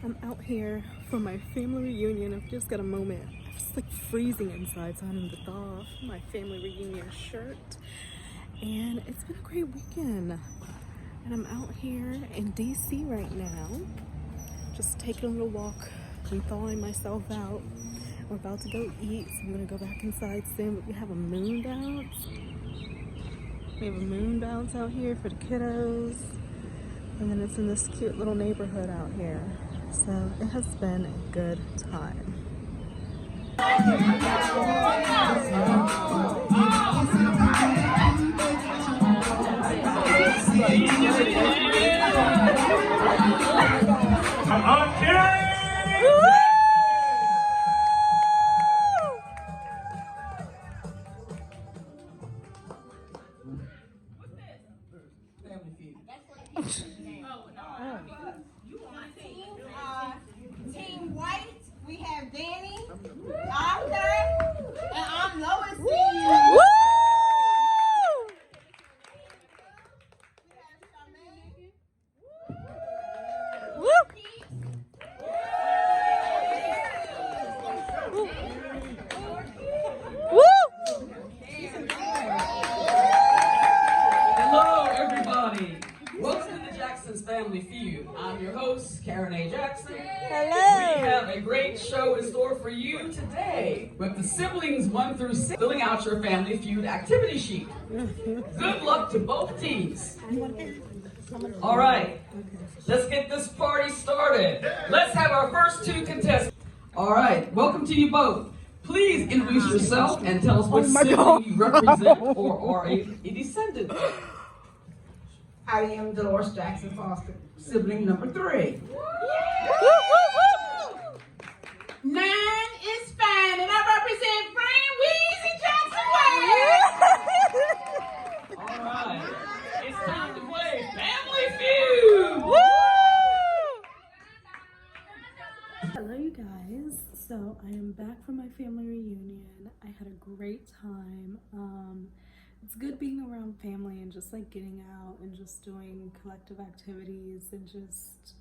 I'm out here for my family reunion. I've just got a moment. I'm just like freezing inside, so I'm gonna thaw off my family reunion shirt. And it's been a great weekend. And I'm out here in DC right now, just taking a little walk and thawing myself out. We're about to go eat, so I'm gonna go back inside soon. But we have a moon bounce. We have a moon bounce out here for the kiddos. And then it's in this cute little neighborhood out here. So it has been a good time. Team White, we have Danny, I'm Kurt, and I'm Lois. Woo! Hello, everybody. Welcome to the Jackson's Family Feud. I'm your host, Karen A. Jackson. Hello. We have a great show in store for you today with the siblings 1 through 6 filling out your Family Feud activity sheet. Good luck to both teams. All right, let's get this party started. Let's have our first 2 contestants. All right, welcome to you both. Please introduce yourself and tell us what sibling you represent or are a descendant. I am Dolores Jackson Foster, sibling number 3. 9 is fine, and I represent Fran Weezy Jackson Way. All right, it's time to play Family Feud. Hello, you guys. So I am back from my family reunion. I had a great time. It's good being around family and just like getting out and just doing collective activities and just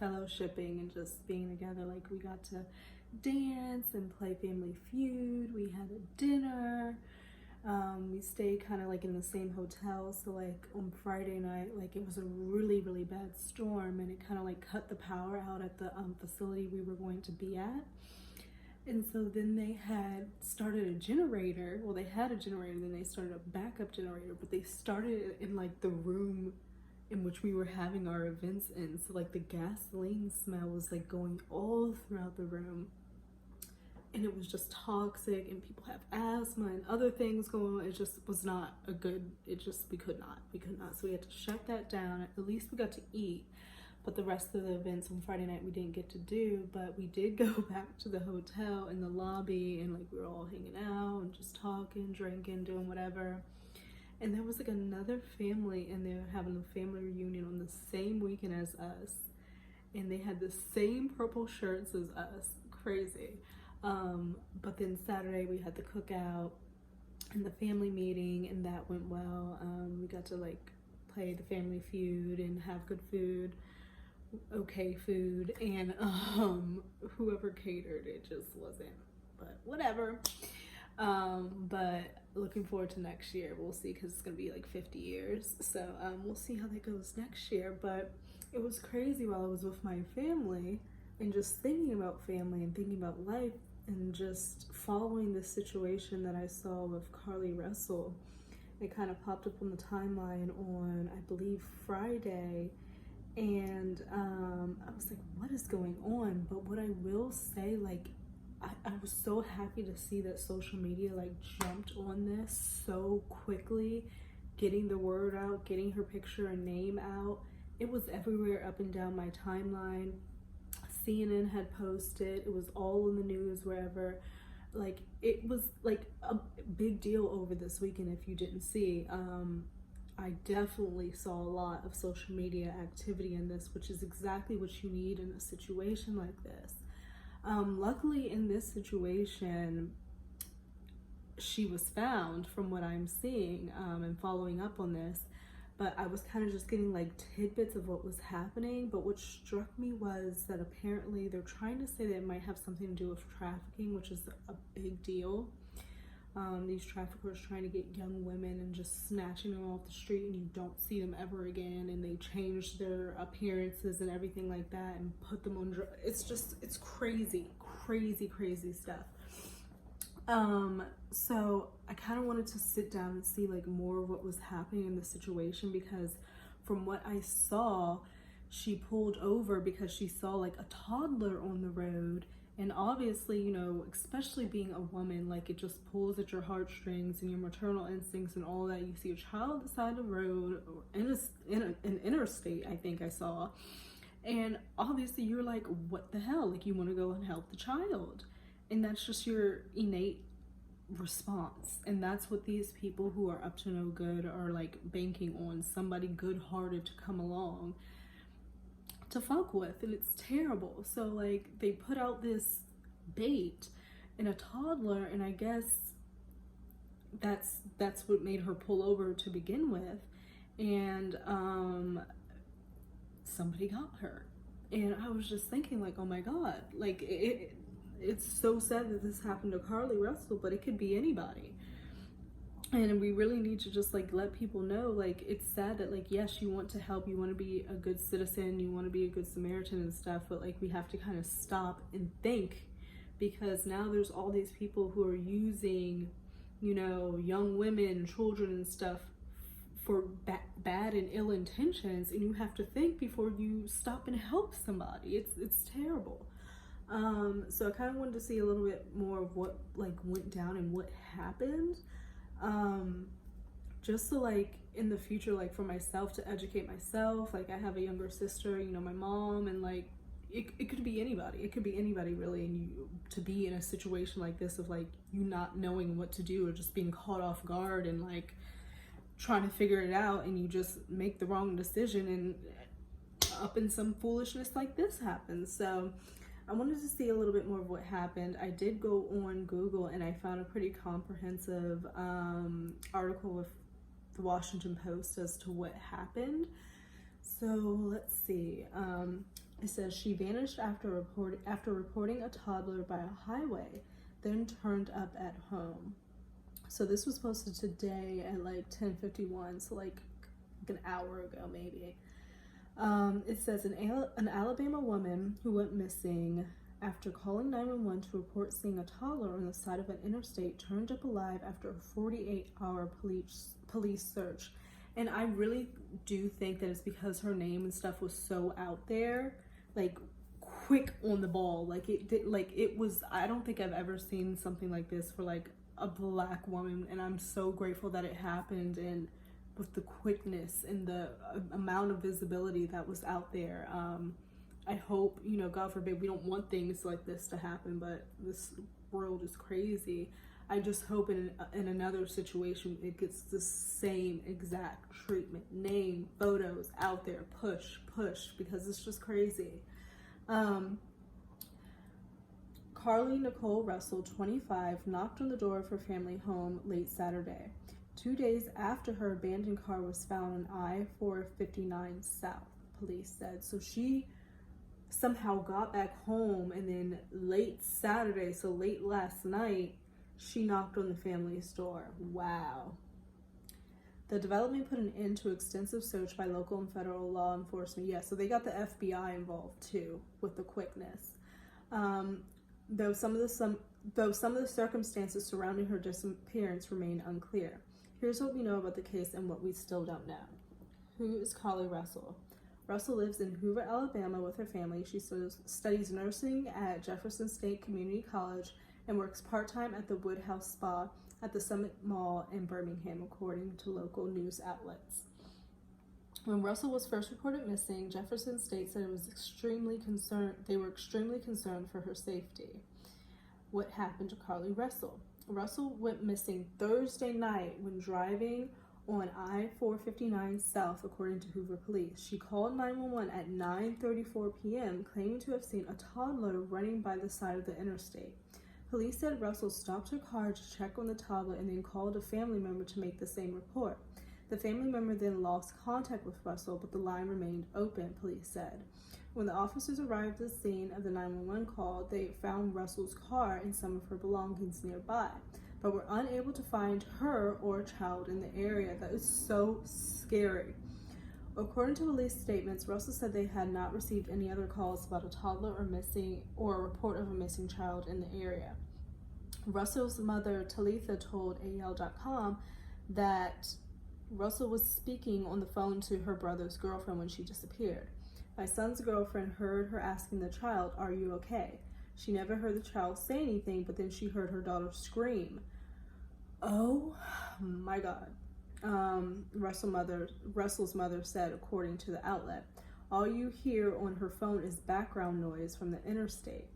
fellowshipping and just being together. Like we got to dance and play Family Feud. We had a dinner. We stayed kind of like in the same hotel. So like on Friday night, like it was a really bad storm and it kind of like cut the power out at the facility we were going to be at. And so then they had started a generator. Well, they had a generator, then they started a backup generator, but they started it in like the room in which we were having our events in. So like the gasoline smell was like going all throughout the room. And it was just toxic and people have asthma and other things going on. It just was not a good, we could not. So we had to shut that down. At least we got to eat. But the rest of the events on Friday night we didn't get to do, but we did go back to the hotel in the lobby and like we were all hanging out and just talking, drinking, doing whatever. And there was like another family and they were having a family reunion on the same weekend as us. And they had the same purple shirts as us. Crazy. But then Saturday we had the cookout and the family meeting and that went well. We got to like play the Family Feud and have good food. Okay food, and whoever catered, it just wasn't, but whatever. But looking forward to next year. We'll see, because it's gonna be like 50 years, so we'll see how that goes next year. But it was crazy while I was with my family and just thinking about family and thinking about life and just following the situation that I saw with Carlee Russell. It kind of popped up on the timeline on, I believe, Friday. And I was like, what is going on? But what I will say, like, I was so happy to see that social media like jumped on this so quickly, getting the word out, getting her picture and name out. It was everywhere up and down my timeline. CNN had posted, it was all in the news, wherever. Like, it was like a big deal over this weekend if you didn't see. I definitely saw a lot of social media activity in this, which is exactly what you need in a situation like this. Luckily in this situation, she was found from what I'm seeing and following up on this. but I was kind of just getting like tidbits of what was happening. But what struck me was that apparently they're trying to say that it might have something to do with trafficking, which is a big deal. These traffickers trying to get young women and just snatching them off the street, and you don't see them ever again, and they change their appearances and everything like that and put them on it's crazy stuff. So I kind of wanted to sit down and see like more of what was happening in the situation, because from what I saw, she pulled over because she saw like a toddler on the road. And obviously, you know, especially being a woman, like it just pulls at your heartstrings and your maternal instincts and all that. You see a child on the side of the road or in an interstate, I think I saw. And obviously you're like, what the hell? Like, you want to go and help the child. And that's just your innate response. And that's what these people who are up to no good are like banking on, somebody good-hearted to come along to fuck with. And it's terrible. So like they put out this bait in a toddler, and I guess that's what made her pull over to begin with. And somebody got her. And I was just thinking like, oh my god, like it's so sad that this happened to Carlee Russell, but it could be anybody. And we really need to just like let people know, like, it's sad that like, yes, you want to help, you want to be a good citizen, you want to be a good Samaritan and stuff, but like we have to kind of stop and think, because now there's all these people who are using, you know, young women, children and stuff for bad and ill intentions, and you have to think before you stop and help somebody. It's terrible. So I kind of wanted to see a little bit more of what like went down and what happened. Just so like in the future, like for myself, to educate myself. Like I have a younger sister, you know, my mom, and like it could be anybody. It could be anybody really, and you to be in a situation like this of like you not knowing what to do or just being caught off guard and like trying to figure it out, and you just make the wrong decision and up in some foolishness like this happens. So I wanted to see a little bit more of what happened. I did go on Google and I found a pretty comprehensive article with the Washington Post as to what happened. So let's see. It says she vanished after reporting a toddler by a highway, then turned up at home. So this was posted today at like 10:51, so like an hour ago maybe. It says an Alabama woman who went missing after calling 911 to report seeing a toddler on the side of an interstate turned up alive after a 48-hour police search. And I really do think that it's because her name and stuff was so out there, like quick on the ball. Like it was, I don't think I've ever seen something like this for like a black woman, and I'm so grateful that it happened, and with the quickness and the amount of visibility that was out there. I hope, you know, God forbid, we don't want things like this to happen, but this world is crazy. I just hope in another situation it gets the same exact treatment, name, photos out there, push, because it's just crazy. Carlee Nicole Russell, 25, knocked on the door of her family home late Saturday, 2 days after her abandoned car was found on I-459 South, police said. So she somehow got back home, and then late Saturday, so late last night, she knocked on the family's door. Wow. The development put an end to extensive search by local and federal law enforcement. Yeah, so they got the FBI involved too with the quickness. Though some of the circumstances surrounding her disappearance remain unclear. Here's what we know about the case and what we still don't know. Who is Carlee Russell? Russell lives in Hoover, Alabama with her family. She studies nursing at Jefferson State Community College and works part-time at the Woodhouse Spa at the Summit Mall in Birmingham, according to local news outlets. When Russell was first reported missing, Jefferson State said they were extremely concerned for her safety. What happened to Carlee Russell? Russell went missing Thursday night when driving on I-459 South, according to Hoover Police. She called 911 at 9:34 p.m., claiming to have seen a toddler running by the side of the interstate. Police said Russell stopped her car to check on the toddler and then called a family member to make the same report. The family member then lost contact with Russell, but the line remained open, police said. When the officers arrived at the scene of the 911 call, they found Russell's car and some of her belongings nearby, but were unable to find her or a child in the area. That is so scary. According to police statements, Russell said they had not received any other calls about a toddler or a report of a missing child in the area. Russell's mother, Talitha, told AL.com that Russell was speaking on the phone to her brother's girlfriend when she disappeared. My son's girlfriend heard her asking the child, "Are you okay?" She never heard the child say anything, but then she heard her daughter scream. Oh my God. Russell's mother said, according to the outlet. All you hear on her phone is background noise from the interstate.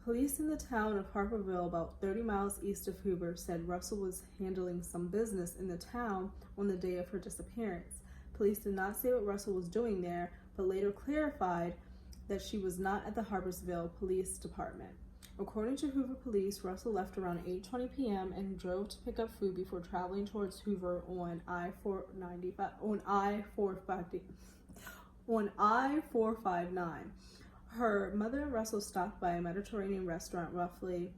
Police in the town of Harperville, about 30 miles east of Hoover, said Russell was handling some business in the town on the day of her disappearance. Police did not say what Russell was doing there, but later clarified that she was not at the Harpersville Police Department. According to Hoover Police, Russell left around 8:20 p.m. and drove to pick up food before traveling towards Hoover on I-459. Her mother and Russell stopped by a Mediterranean restaurant roughly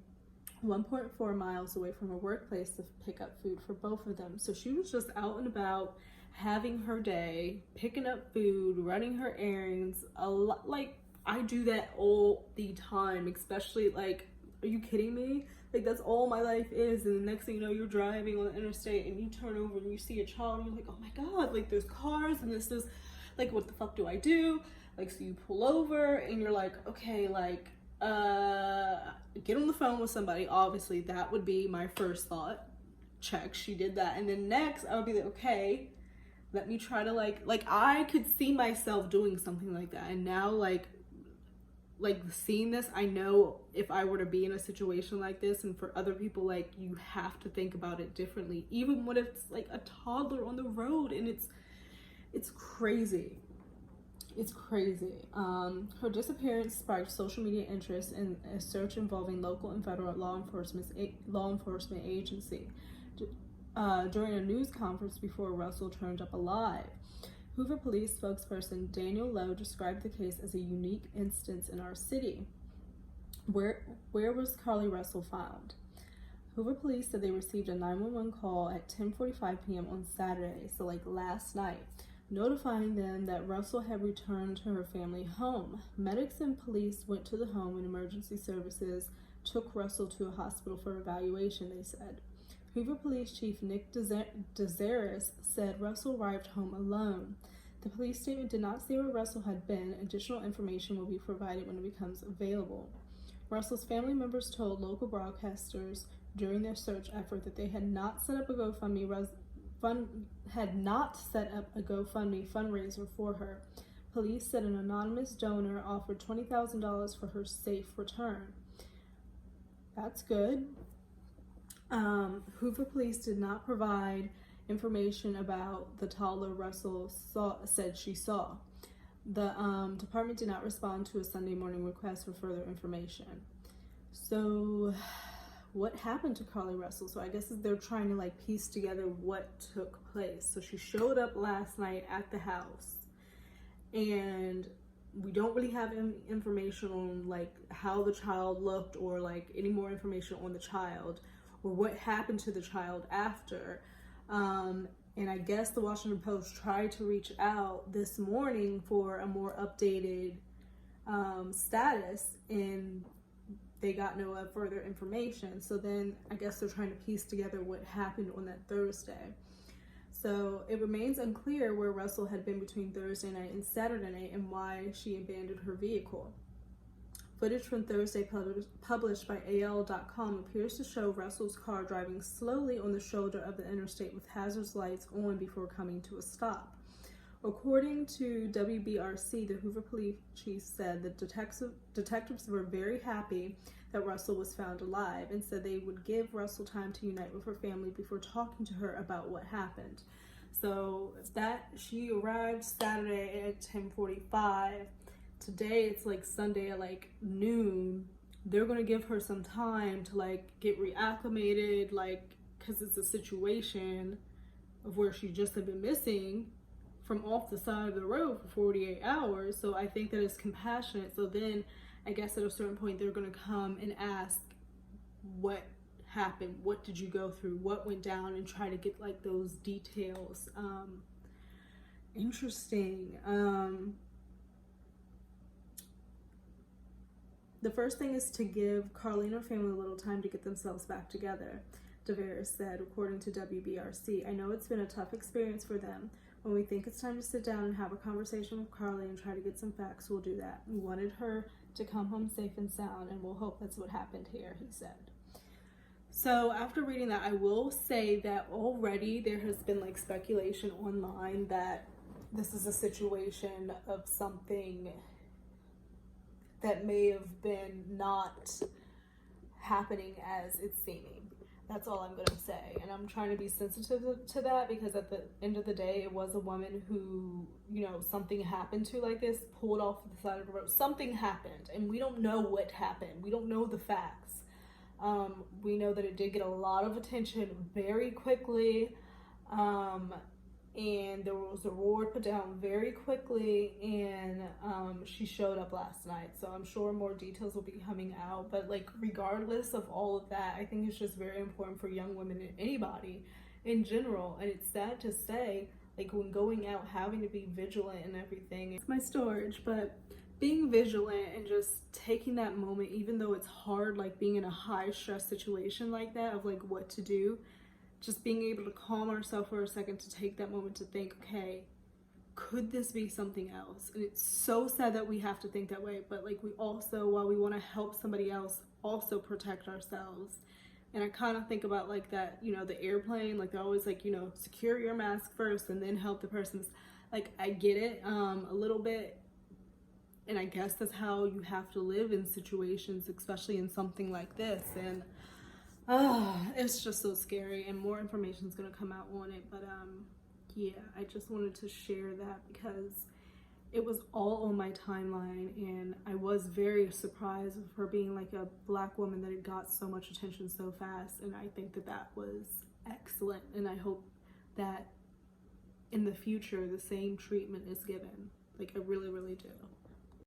1.4 miles away from her workplace to pick up food for both of them. So she was just out and about, having her day, picking up food, running her errands. A lot, like, I do that all the time, especially, like, are you kidding me? Like, that's all my life is. And the next thing you know, you're driving on the interstate and you turn over and you see a child and you're like, oh my God, like, there's cars and this is, like, what the fuck do I do? Like, so you pull over and you're like, okay, like, get on the phone with somebody. Obviously, that would be my first thought. Check, she did that. And then next, I would be like, okay, let me try to, like, I could see myself doing something like that. And now, like seeing this, I know if I were to be in a situation like this, and for other people, like, you have to think about it differently, even when it's like a toddler on the road. And it's crazy. It's crazy. Her disappearance sparked social media interest in a search involving local and federal law enforcement agency during a news conference before Russell turned up alive. Hoover Police spokesperson Daniel Lowe described the case as a unique instance in our city. Where was Carlee Russell found? Hoover Police said they received a 911 call at 10:45 p.m. on Saturday, so like last night, notifying them that Russell had returned to her family home. Medics and police went to the home and emergency services took Russell to a hospital for evaluation, they said. Hoover Police Chief Nick DeZaris said Russell arrived home alone. The police statement did not say where Russell had been. Additional information will be provided when it becomes available. Russell's family members told local broadcasters during their search effort that they had not set up a GoFundMe fundraiser for her. Police said an anonymous donor offered $20,000 for her safe return. That's good. Hoover Police did not provide information about the toddler Russell said she saw. The department did not respond to a Sunday morning request for further information. So what happened to Carlee Russell? So I guess they're trying to like piece together what took place. So she showed up last night at the house, and we don't really have any information on like how the child looked or like any more information on the child or what happened to the child after. And I guess the Washington Post tried to reach out this morning for a more updated status, and they got no further information. So then I guess they're trying to piece together what happened on that Thursday. So it remains unclear where Russell had been between Thursday night and Saturday night and why she abandoned her vehicle. Footage from Thursday published by AL.com appears to show Russell's car driving slowly on the shoulder of the interstate with hazard lights on before coming to a stop. According to WBRC, the Hoover Police Chief said that detectives were very happy that Russell was found alive and said they would give Russell time to unite with her family before talking to her about what happened. So that she arrived Saturday at 10:45. Today it's like Sunday at like noon. They're gonna give her some time to like get reacclimated, like, because it's a situation. of where she just had been missing from off the side of the road for 48 hours. So I think that it's compassionate. So then I guess at a certain point they're going to come and ask what happened, what did you go through, what went down, and try to get like those details. Interesting. The first thing is to give Carlee and her family a little time to get themselves back together, DeVeris said, according to WBRC. I know it's been a tough experience for them. When we think it's time to sit down and have a conversation with Carlee and try to get some facts, we'll do that. We wanted her to come home safe and sound, and we'll hope that's what happened here, he said. So after reading that, I will say that already there has been like speculation online that this is a situation of something that may have been not happening as it's seeming. That's all I'm going to say. And I'm trying to be sensitive to that because at the end of the day, it was a woman who, you know, something happened to like this, pulled off the side of the road. Something happened and we don't know what happened. We don't know the facts. We know that it did get a lot of attention very quickly. And there was a reward put down very quickly, and she showed up last night, so I'm sure more details will be coming out. But like regardless of all of that, I think it's just very important for young women and anybody in general. And it's sad to say, like when going out, having to be vigilant and everything. It's my storage, but being vigilant and just taking that moment, even though it's hard, like being in a high stress situation like that of like what to do, just being able to calm ourselves for a second to take that moment to think, okay, could this be something else? And it's so sad that we have to think that way, but like we also, while we want to help somebody else, also protect ourselves. And I kind of think about like that, you know, the airplane, like they're always like, you know, secure your mask first and then help the person. Like I get it a little bit, and I guess that's how you have to live in situations, especially in something like this. And it's just so scary, and more information is going to come out on it. But yeah, I just wanted to share that because it was all on my timeline, and I was very surprised with her being like a Black woman that it got so much attention so fast. And I think that that was excellent, and I hope that in the future the same treatment is given. Like I really, really do.